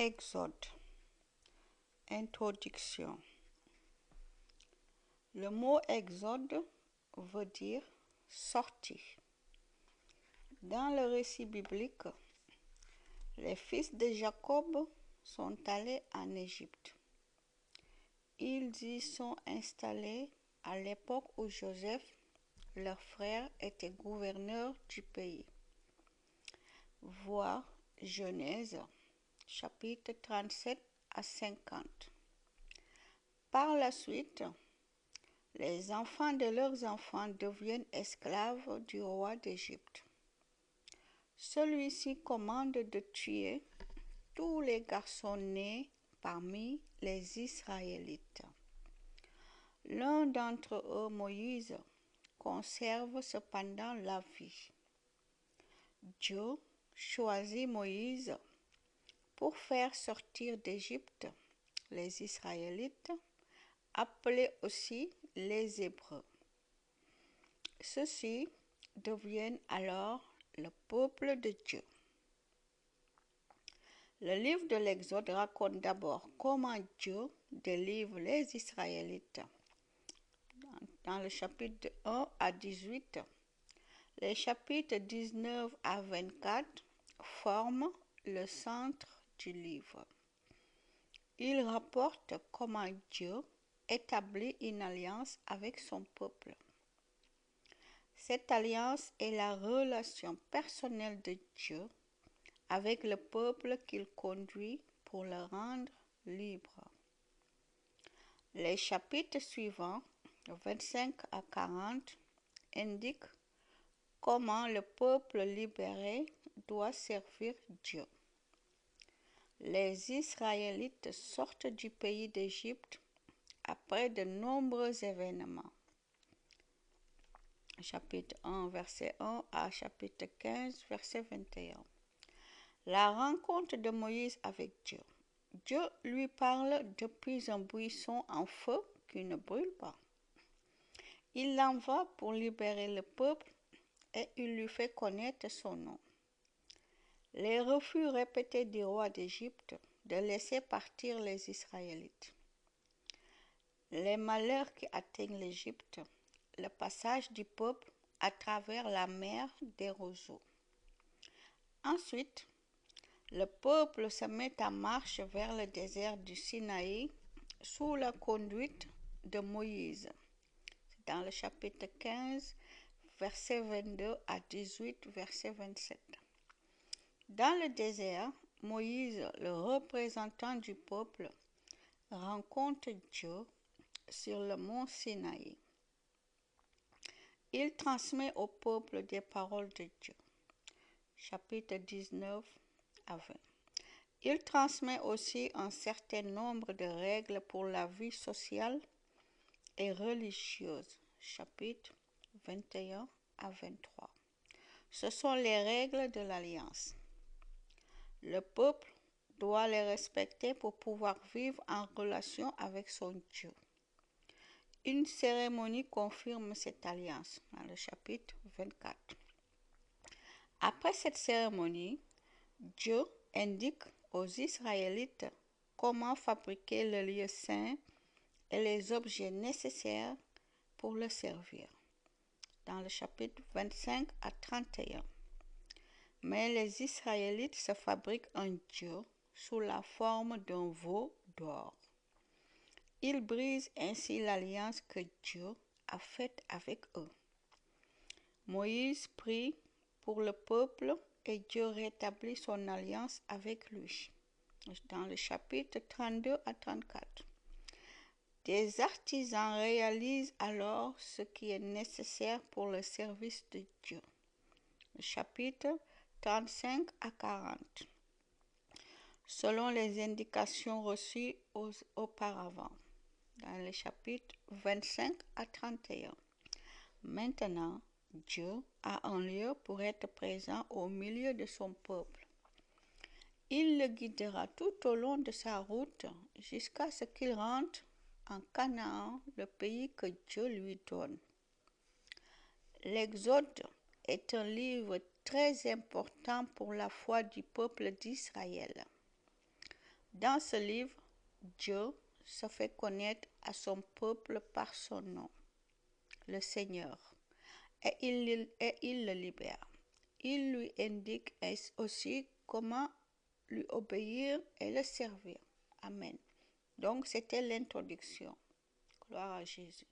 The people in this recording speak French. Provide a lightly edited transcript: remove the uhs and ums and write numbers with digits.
Exode. Introduction. Le mot exode veut dire sortie. Dans le récit biblique, les fils de Jacob sont allés en Égypte. Ils y sont installés à l'époque où Joseph, leur frère, était gouverneur du pays. Voir Genèse, chapitre 37 à 50. Par la suite, les enfants de leurs enfants deviennent esclaves du roi d'Égypte. Celui-ci commande de tuer tous les garçons nés parmi les Israélites. L'un d'entre eux, Moïse, conserve cependant la vie. Dieu choisit Moïse pour faire sortir d'Égypte les Israélites, appelés aussi les Hébreux. Ceux-ci deviennent alors le peuple de Dieu. Le livre de l'Exode raconte d'abord comment Dieu délivre les Israélites. Dans le chapitre 1 à 18, les chapitres 19 à 24 forment le centre du livre. Il rapporte comment Dieu établit une alliance avec son peuple. Cette alliance est la relation personnelle de Dieu avec le peuple qu'il conduit pour le rendre libre. Les chapitres suivants, 25 à 40, indiquent comment le peuple libéré doit servir Dieu. Les Israélites sortent du pays d'Égypte après de nombreux événements. Chapitre 1, verset 1 à chapitre 15, verset 21. La rencontre de Moïse avec Dieu. Dieu lui parle depuis un buisson en feu qui ne brûle pas. Il l'envoie pour libérer le peuple et il lui fait connaître son nom. Les refus répétés du roi d'Égypte de laisser partir les Israélites. Les malheurs qui atteignent l'Égypte, le passage du peuple à travers la mer des roseaux. Ensuite, le peuple se met en marche vers le désert du Sinaï sous la conduite de Moïse. C'est dans le chapitre 15, verset 22 à 18, verset 27. Dans le désert, Moïse, le représentant du peuple, rencontre Dieu sur le mont Sinaï. Il transmet au peuple des paroles de Dieu. Chapitre 19 à 20. Il transmet aussi un certain nombre de règles pour la vie sociale et religieuse. Chapitre 21 à 23. Ce sont les règles de l'Alliance. Le peuple doit les respecter pour pouvoir vivre en relation avec son Dieu. Une cérémonie confirme cette alliance dans le chapitre 24. Après cette cérémonie, Dieu indique aux Israélites comment fabriquer le lieu saint et les objets nécessaires pour le servir. Dans le chapitre 25 à 31. Mais les Israélites se fabriquent un Dieu sous la forme d'un veau d'or. Ils brisent ainsi l'alliance que Dieu a faite avec eux. Moïse prie pour le peuple et Dieu rétablit son alliance avec lui. Dans le chapitre 32 à 34. Des artisans réalisent alors ce qui est nécessaire pour le service de Dieu. Le chapitre 35 à 40. Selon les indications reçues auparavant. Dans les chapitres 25 à 31. Maintenant, Dieu a un lieu pour être présent au milieu de son peuple. Il le guidera tout au long de sa route jusqu'à ce qu'il rentre en Canaan, le pays que Dieu lui donne. L'Exode est un livre très important pour la foi du peuple d'Israël. Dans ce livre, Dieu se fait connaître à son peuple par son nom, le Seigneur, et il le libère. Il lui indique aussi comment lui obéir et le servir. Amen. Donc, c'était l'introduction. Gloire à Jésus.